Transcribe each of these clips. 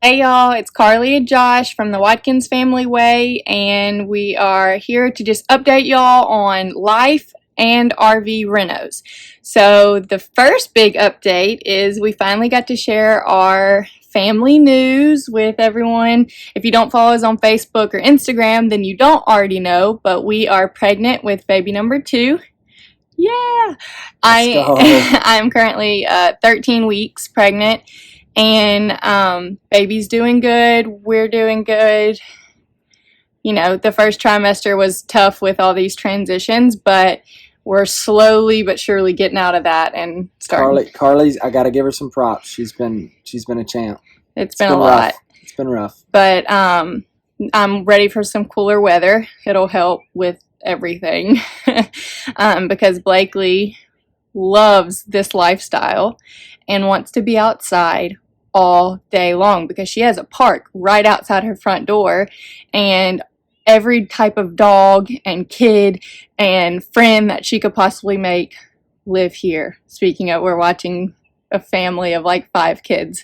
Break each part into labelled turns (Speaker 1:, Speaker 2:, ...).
Speaker 1: Hey y'all, it's Carly and Josh from the Watkins Family Way, and we are here to just update y'all on life and RV renos. So the first big update is we finally got to share our family news with everyone. If you don't follow us on Facebook or Instagram, then you don't already know, but we are pregnant with baby number 2. Yeah! I'm currently 13 weeks pregnant. And baby's doing good, we're doing good. You know, the first trimester was tough with all these transitions, but we're slowly but surely getting out of that and starting.
Speaker 2: Carly's, I gotta give her some props. She's been a champ.
Speaker 1: It's been a lot.
Speaker 2: It's been rough.
Speaker 1: But I'm ready for some cooler weather. It'll help with everything. Because Blakely loves this lifestyle and wants to be outside all day long because she has a park right outside her front door, and every type of dog and kid and friend that she could possibly make live here. Speaking of, we're watching a family of like 5 kids.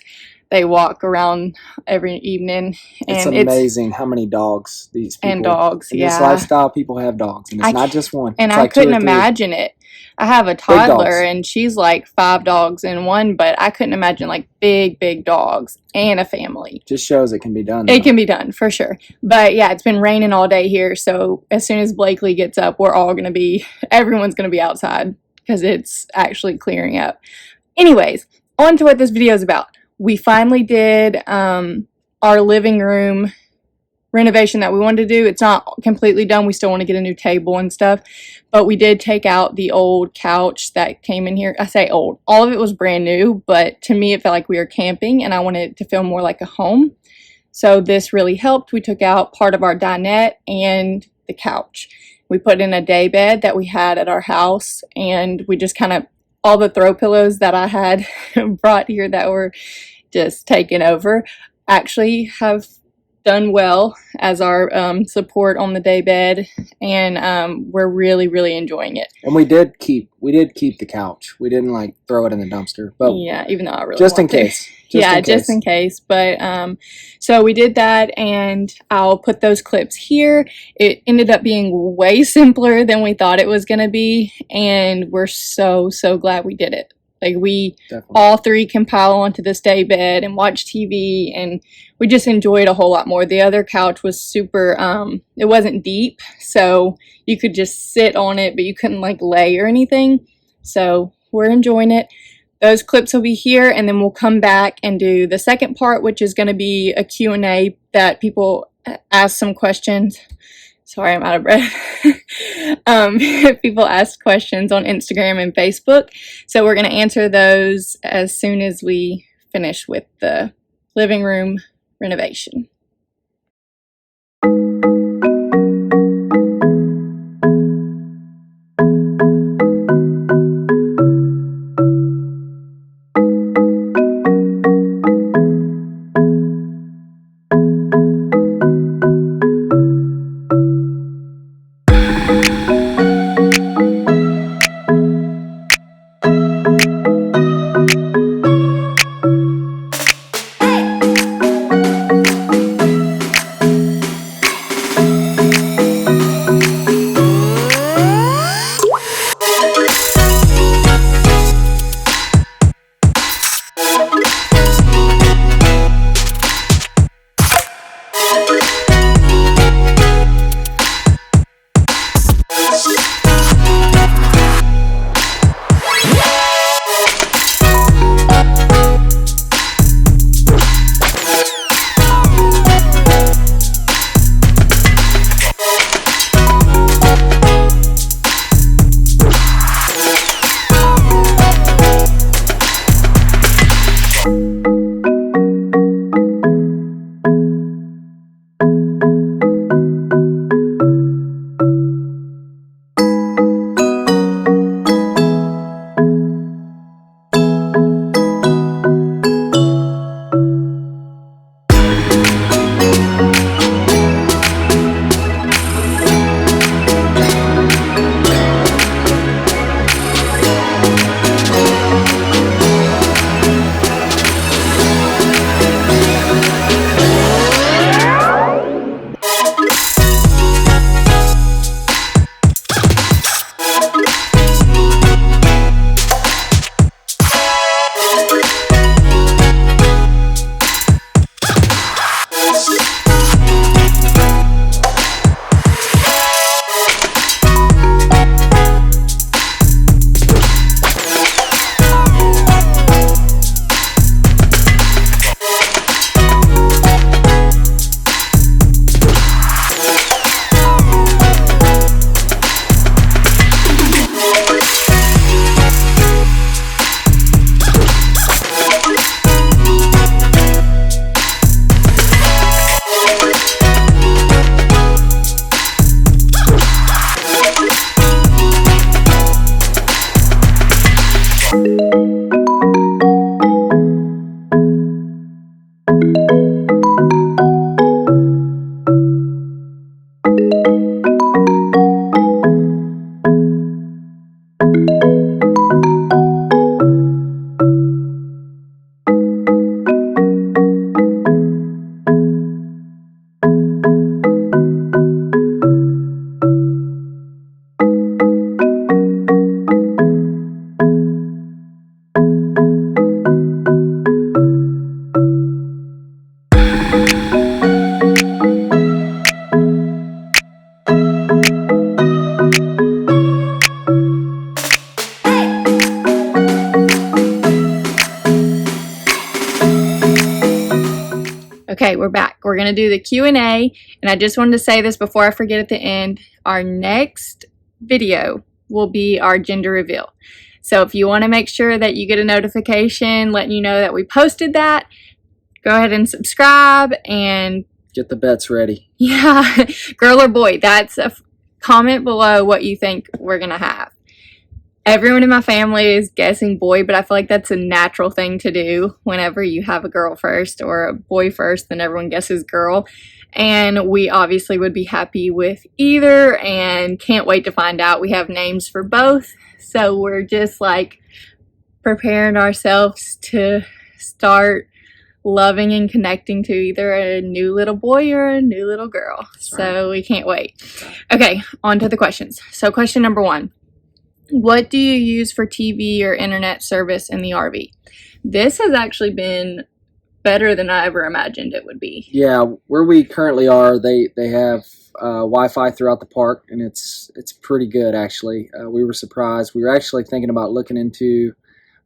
Speaker 1: They walk around every evening. And
Speaker 2: it's amazing how many dogs these people
Speaker 1: and dogs.
Speaker 2: in
Speaker 1: yeah,
Speaker 2: this lifestyle people have dogs, and it's not just one.
Speaker 1: And
Speaker 2: it's
Speaker 1: I
Speaker 2: like
Speaker 1: couldn't imagine it. I have a toddler and she's like 5 dogs in one, but I couldn't imagine like big dogs and a family.
Speaker 2: Just shows it can be done.
Speaker 1: It can be done for sure. But yeah, it's been raining all day here, so as soon as Blakely gets up, everyone's gonna be outside because it's actually clearing up. Anyways, on to what this video is about. We finally did our living room renovation that we wanted to do. It's not completely done. We still want to get a new table and stuff, but we did take out the old couch that came in here. I say old, all of it was brand new, but to me it felt like we were camping and I wanted it to feel more like a home. So this really helped. We took out part of our dinette and the couch. We put in a day bed that we had at our house, and we just kind of, all the throw pillows that I had brought here that were just taken over actually have done well as our support on the day bed, and we're really enjoying it.
Speaker 2: And we did keep the couch. We didn't like throw it in the dumpster, but
Speaker 1: yeah, even though I really
Speaker 2: just in case.
Speaker 1: Just in case. But so we did that, and I'll put those clips here. It ended up being way simpler than we thought it was going to be, and we're so glad we did it. Like, we all 3 can pile onto this day bed and watch TV, and we just enjoy it a whole lot more. The other couch was super, it wasn't deep, so you could just sit on it, but you couldn't like lay or anything. So we're enjoying it. Those clips will be here, and then we'll come back and do the second part, which is going to be a Q&A that people ask some questions. Sorry, I'm out of breath. People ask questions on Instagram and Facebook. So we're going to answer those as soon as we finish with the living room renovation. Okay, we're back. We're going to do the Q&A, and I just wanted to say this before I forget at the end. Our next video will be our gender reveal. So if you want to make sure that you get a notification letting you know that we posted that, go ahead and subscribe and
Speaker 2: Get the bets ready.
Speaker 1: yeah, girl or boy, that's a comment below what you think we're going to have. Everyone in my family is guessing boy, but I feel like that's a natural thing to do whenever you have a girl first or a boy first, then everyone guesses girl. And we obviously would be happy with either and can't wait to find out. We have names for both, so we're just like preparing ourselves to start loving and connecting to either a new little boy or a new little girl. So we can't wait. Okay, on to the questions. So question number 1. What do you use for TV or internet service in the RV? This has actually been better than I ever imagined it would be.
Speaker 2: Yeah, where we currently are, they have Wi-Fi throughout the park, and it's pretty good actually. We were surprised. We were actually thinking about looking into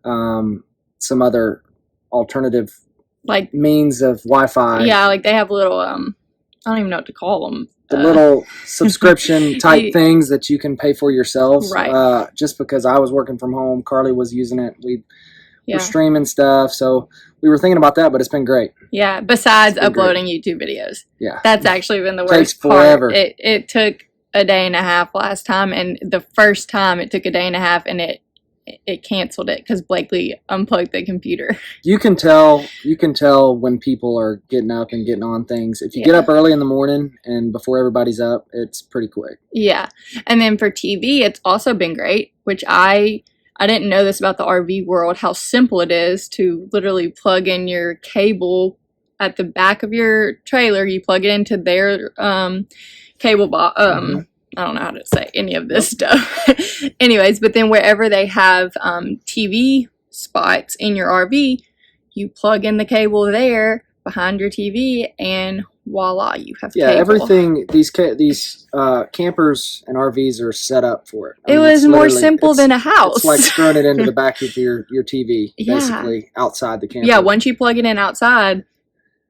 Speaker 2: some other alternative
Speaker 1: Like
Speaker 2: means of Wi-Fi.
Speaker 1: yeah, like they have little I don't even know what to call them.
Speaker 2: The little subscription type things that you can pay for yourselves.
Speaker 1: Right.
Speaker 2: Just because I was working from home, Carly was using it. We
Speaker 1: Yeah.
Speaker 2: were streaming stuff, so we were thinking about that, but it's been great.
Speaker 1: Yeah, besides uploading YouTube videos.
Speaker 2: Yeah.
Speaker 1: That's actually been the
Speaker 2: Takes
Speaker 1: worst part.
Speaker 2: forever.
Speaker 1: It took a day and a half last time, and the first time it took a day and a half, and it canceled it because Blakely unplugged the computer.
Speaker 2: You can tell when people are getting up and getting on things. If you get up early in the morning and before everybody's up, it's pretty quick.
Speaker 1: Yeah. And then for TV, it's also been great, which I didn't know this about the RV world, how simple it is to literally plug in your cable at the back of your trailer. You plug it into their cable box. I don't know how to say any of this stuff. Anyways, but then wherever they have TV spots in your RV, you plug in the cable there behind your TV, and voila, you have cable.
Speaker 2: Everything. These campers and RVs are set up for it.
Speaker 1: It was more simple than a house.
Speaker 2: It's like screwing it into the back of your TV, basically outside the camper.
Speaker 1: Yeah, once you plug it in outside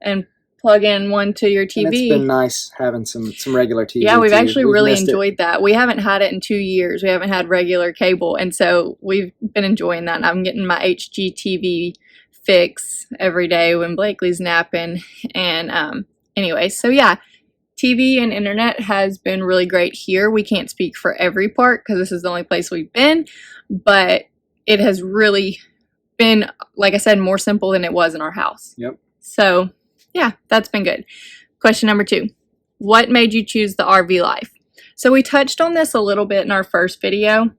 Speaker 1: and plug in one to your TV.
Speaker 2: And it's been nice having some regular TV.
Speaker 1: Yeah, we've actually really enjoyed that. We haven't had it in 2 years. We haven't had regular cable, and so we've been enjoying that. And I'm getting my HGTV fix every day when Blakely's napping. And anyway, so yeah, TV and internet has been really great here. We can't speak for every park because this is the only place we've been, but it has really been, like I said, more simple than it was in our house.
Speaker 2: Yep.
Speaker 1: So yeah, that's been good. Question number 2. What made you choose the RV life? So we touched on this a little bit in our first video,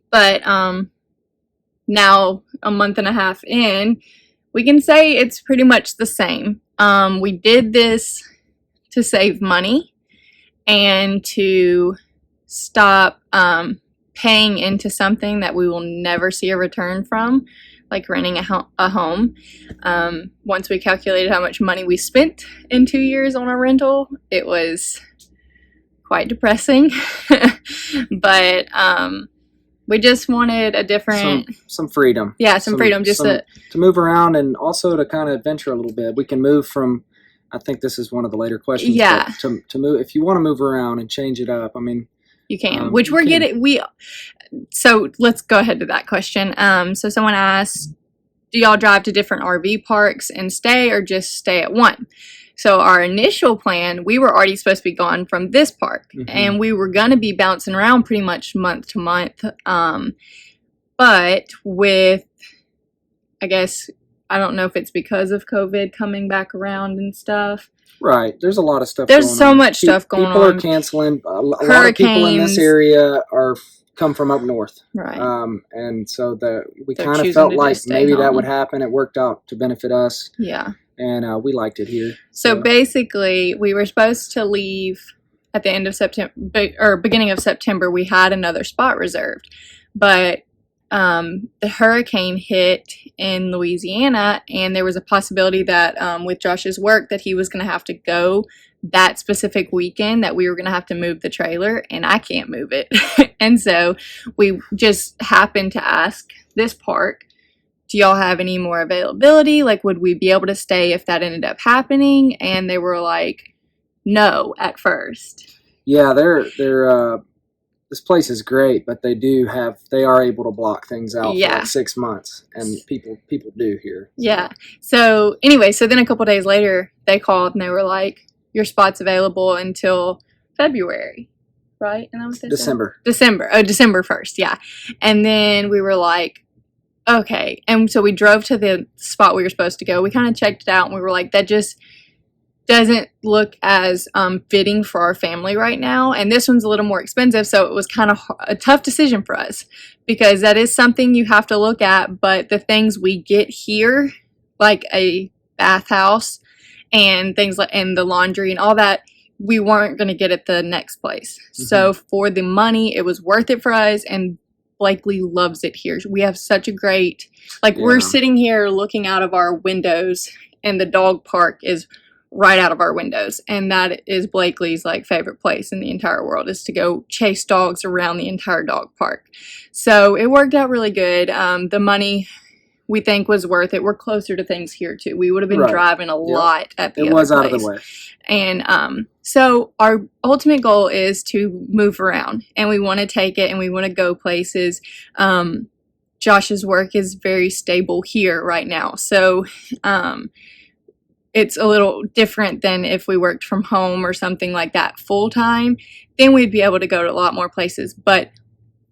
Speaker 1: but now a month and a half in, we can say it's pretty much the same. We did this to save money and to stop paying into something that we will never see a return from, like renting a home. Once we calculated how much money we spent in 2 years on a rental, it was quite depressing. But we just wanted a different...
Speaker 2: Some freedom.
Speaker 1: Yeah, some freedom. Just
Speaker 2: to move around and also to kind of adventure a little bit. We can move from... I think this is one of the later questions.
Speaker 1: Yeah.
Speaker 2: To move, if you want to move around and change it up, I mean...
Speaker 1: You can, which we're getting... So let's go ahead to that question. So someone asked, do y'all drive to different RV parks and stay, or just stay at one? So our initial plan, we were already supposed to be gone from this park, and we were going to be bouncing around pretty much month to month. But with, I guess, I don't know if it's because of COVID coming back around and stuff.
Speaker 2: Right. There's a lot of stuff
Speaker 1: There's
Speaker 2: going
Speaker 1: so
Speaker 2: on.
Speaker 1: much stuff going on.
Speaker 2: People are canceling. A lot of people in this area come from up north.
Speaker 1: Right.
Speaker 2: And so we kind of felt like maybe that would happen. It worked out to benefit us.
Speaker 1: Yeah.
Speaker 2: And we liked it here.
Speaker 1: So basically, we were supposed to leave at the end of September, or beginning of September. We had another spot reserved, but the hurricane hit in Louisiana, and there was a possibility that with Josh's work that he was going to have to go that specific weekend, that we were going to have to move the trailer, and I can't move it. And so we just happened to ask this park do y'all have any more availability? Like, would we be able to stay if that ended up happening? And they were like, no, at first.
Speaker 2: Yeah, this place is great, but they are able to block things out for like 6 months, and people do here. So.
Speaker 1: Yeah. So anyway, so then a couple days later, they called and they were like, your spot's available until February, right? And that was December. Oh, December 1st. Yeah. And then we were like, okay. And so we drove to the spot we were supposed to go. We kind of checked it out and we were like, that just doesn't look as fitting for our family right now. And this one's a little more expensive. So it was kind of a tough decision for us because that is something you have to look at. But the things we get here, like a bathhouse and things like, and the laundry and all that, we weren't going to get at the next place. Mm-hmm. So for the money, it was worth it for us. And Blakely loves it here. We have such a great, we're sitting here looking out of our windows and the dog park is right out of our windows. And that is Blakely's favorite place in the entire world, is to go chase dogs around the entire dog park. So it worked out really good. The money we think was worth it. We're closer to things here too. We would have been driving a lot at the other place. It was out of the way. And so our ultimate goal is to move around, and we want to take it and we want to go places. Josh's work is very stable here right now. So it's a little different than if we worked from home or something like that full time. Then we'd be able to go to a lot more places. But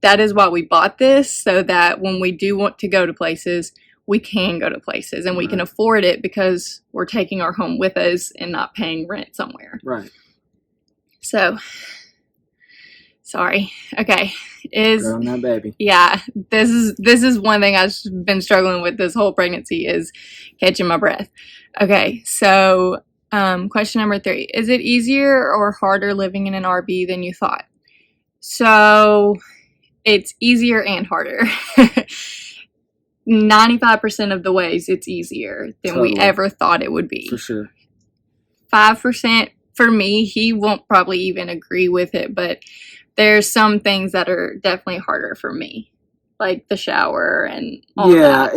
Speaker 1: that is why we bought this, so that when we do want to go to places, we can go to places and we can afford it because we're taking our home with us and not paying rent somewhere.
Speaker 2: Right.
Speaker 1: So, sorry. Okay.
Speaker 2: Growing that baby.
Speaker 1: Yeah. This is one thing I've been struggling with this whole pregnancy, is catching my breath. Okay. So, question number 3. Is it easier or harder living in an RV than you thought? So, it's easier and harder. 95% of the ways it's easier than we ever thought it would be.
Speaker 2: For sure.
Speaker 1: 5% for me, he won't probably even agree with it, but there's some things that are definitely harder for me, like the shower and all that.
Speaker 2: Yeah,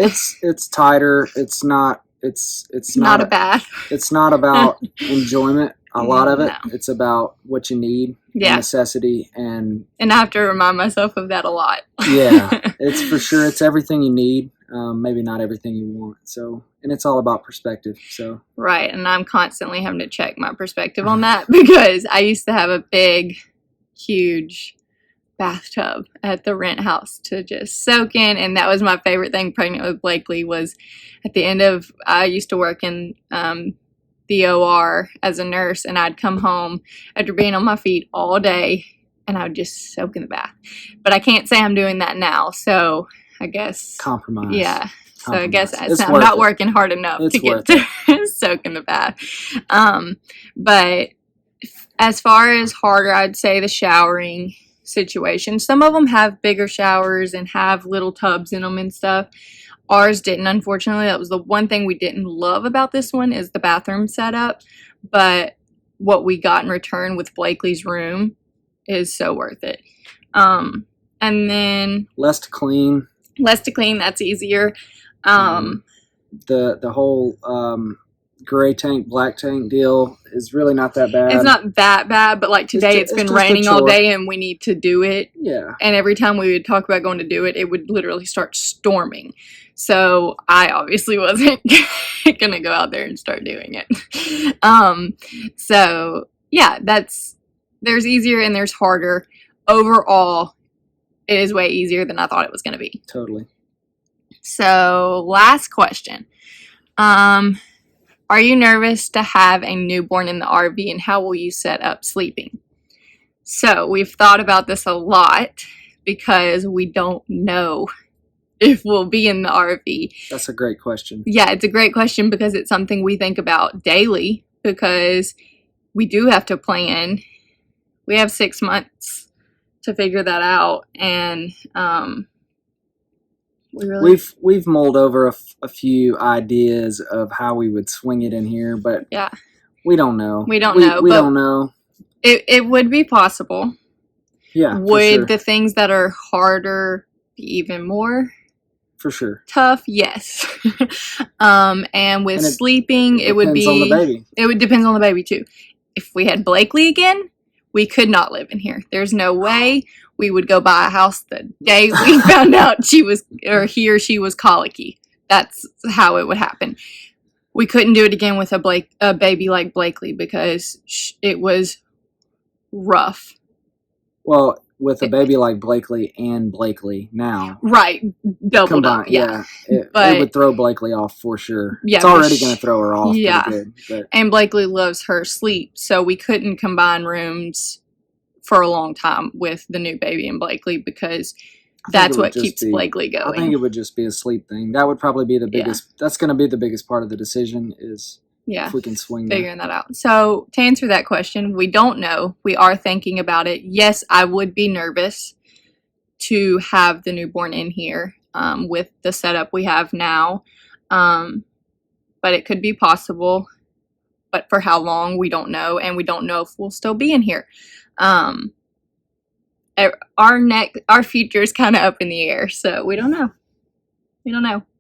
Speaker 2: it's tighter. It's not
Speaker 1: a bath.
Speaker 2: It's not about enjoyment. A lot of it, it's about what you need, necessity, and
Speaker 1: I have to remind myself of that a lot.
Speaker 2: Yeah, it's for sure. It's everything you need, maybe not everything you want. So, and it's all about perspective. So
Speaker 1: right, and I'm constantly having to check my perspective on that because I used to have a big, huge bathtub at the rent house to just soak in, and that was my favorite thing pregnant with Blakely. Was at the end of, I used to work in the OR as a nurse, and I'd come home after being on my feet all day and I would just soak in the bath. But I can't say I'm doing that now, so I guess
Speaker 2: compromise.
Speaker 1: Yeah. So I guess I'm not working hard enough to get to soak in the bath. But as far as harder, I'd say the showering situation. Some of them have bigger showers and have little tubs in them and stuff. Ours didn't, unfortunately. That was the one thing we didn't love about this one, is the bathroom setup. But what we got in return with Blakely's room is so worth it. And then
Speaker 2: less to clean.
Speaker 1: That's easier.
Speaker 2: The whole gray tank, black tank deal is really not that bad.
Speaker 1: It's not that bad, but like today it's been raining all day and we need to do it.
Speaker 2: Yeah.
Speaker 1: And every time we would talk about going to do it, it would literally start storming. So I obviously wasn't going to go out there and start doing it. So yeah, there's easier and there's harder. Overall, it is way easier than I thought it was going to be.
Speaker 2: Totally.
Speaker 1: So last question. Are you nervous to have a newborn in the RV, and how will you set up sleeping? So we've thought about this a lot because we don't know if we'll be in the RV.
Speaker 2: That's a great question.
Speaker 1: Yeah, it's a great question because it's something we think about daily, because we do have to plan. We have 6 months to figure that out, and
Speaker 2: we've mulled over a few ideas of how we would swing it in here, but
Speaker 1: yeah,
Speaker 2: we don't know.
Speaker 1: We don't know. It would be possible.
Speaker 2: Yeah.
Speaker 1: Would the things that are harder be even more?
Speaker 2: for sure.
Speaker 1: Tough, yes. And with sleeping, it would
Speaker 2: depends on the baby.
Speaker 1: It would depend on the baby too. If we had Blakely again, we could not live in here. There's no way we would go buy a house the day we found out he or she was colicky. That's how it would happen. We couldn't do it again with a baby like Blakely because it was rough.
Speaker 2: Well, with a baby like Blakely and Blakely now.
Speaker 1: Right. Doubled
Speaker 2: combined,
Speaker 1: up. Yeah.
Speaker 2: It would throw Blakely off for sure.
Speaker 1: Yeah,
Speaker 2: it's already going to throw her off.
Speaker 1: Yeah.
Speaker 2: Pretty good, but.
Speaker 1: And Blakely loves her sleep, so we couldn't combine rooms for a long time with the new baby and Blakely because that's what keeps Blakely going.
Speaker 2: I think it would just be a sleep thing. That would probably be the biggest. Yeah. That's going to be the biggest part of the decision is if we can swing
Speaker 1: figuring that out. So to answer that question, we don't know. We are thinking about it. Yes, I would be nervous to have the newborn in here with the setup we have now, but it could be possible. But for how long, we don't know, and we don't know if we'll still be in here. Our future is kind of up in the air, so we don't know.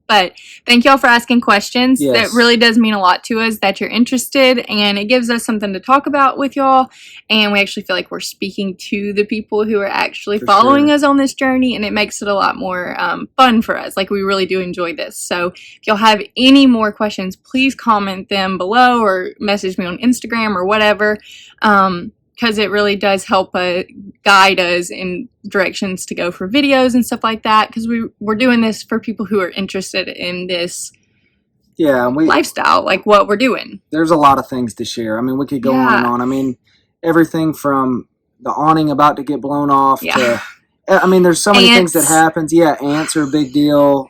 Speaker 1: But thank y'all for asking questions.
Speaker 2: Yes.
Speaker 1: That really does mean a lot to us that you're interested, and it gives us something to talk about with y'all. And we actually feel like we're speaking to the people who are actually following us on this journey, and it makes it a lot more fun for us. Like, we really do enjoy this. So if y'all have any more questions, please comment them below or message me on Instagram or whatever. Because it really does help guide us in directions to go for videos and stuff like that. Because we're doing this for people who are interested in this lifestyle, like what we're doing.
Speaker 2: There's a lot of things to share. I mean, we could go on and on. I mean, everything from the awning about to get blown off to, I mean, there's so many things that happens. Yeah, ants are a big deal.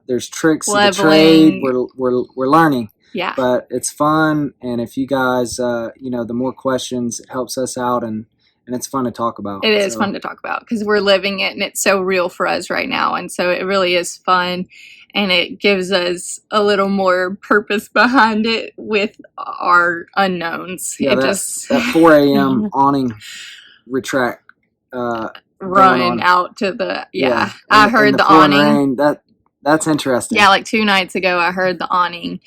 Speaker 2: There's tricks of the trade. We're learning.
Speaker 1: Yeah.
Speaker 2: But it's fun, and if you guys, the more questions, it helps us out, and it's fun to talk about.
Speaker 1: It is fun to talk about because we're living it, and it's so real for us right now, and so it really is fun, and it gives us a little more purpose behind it with our unknowns.
Speaker 2: Yeah, that 4 a.m. awning retract
Speaker 1: run out to the I heard the awning.
Speaker 2: Rain, that's interesting.
Speaker 1: Yeah, like 2 nights ago, I heard the awning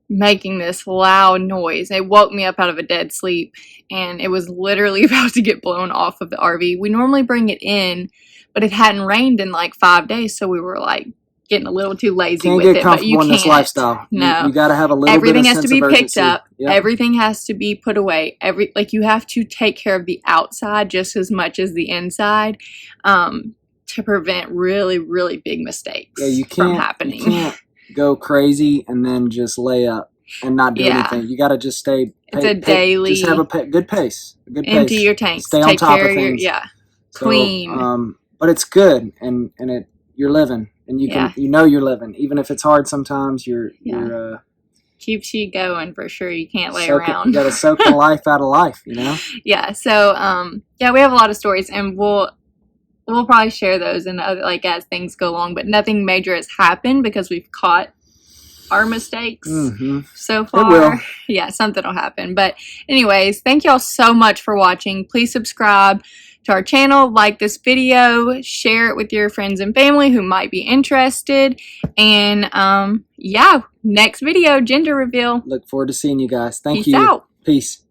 Speaker 1: making this loud noise. It woke me up out of a dead sleep, and it was literally about to get blown off of the RV. We normally bring it in, but it hadn't rained in like 5 days, so we were like getting a little too lazy with it. But you can't. In this lifestyle.
Speaker 2: No, you got to have a little
Speaker 1: Everything
Speaker 2: bit of
Speaker 1: has to be picked up.
Speaker 2: Yep.
Speaker 1: Everything has to be put away. You have to take care of the outside just as much as the inside, to prevent really, really big mistakes from happening.
Speaker 2: You can't go crazy and then just lay up and not do anything. You got to just stay.
Speaker 1: It's a daily.
Speaker 2: Just have a good pace.
Speaker 1: Empty your tanks.
Speaker 2: Stay on top of things.
Speaker 1: Clean.
Speaker 2: But it's good, and you're living, and you're living, even if it's hard sometimes. You're
Speaker 1: keeps you going for sure. You can't lay around.
Speaker 2: You got to soak the life out of life,
Speaker 1: Yeah. So we have a lot of stories, and we'll probably share those and as things go along, but nothing major has happened because we've caught our mistakes so far.
Speaker 2: It will.
Speaker 1: Yeah, something will happen. But anyways, thank y'all so much for watching. Please subscribe to our channel, like this video, share it with your friends and family who might be interested. And next video, gender reveal.
Speaker 2: Look forward to seeing you guys. Thank
Speaker 1: Peace
Speaker 2: you.
Speaker 1: out.
Speaker 2: Peace.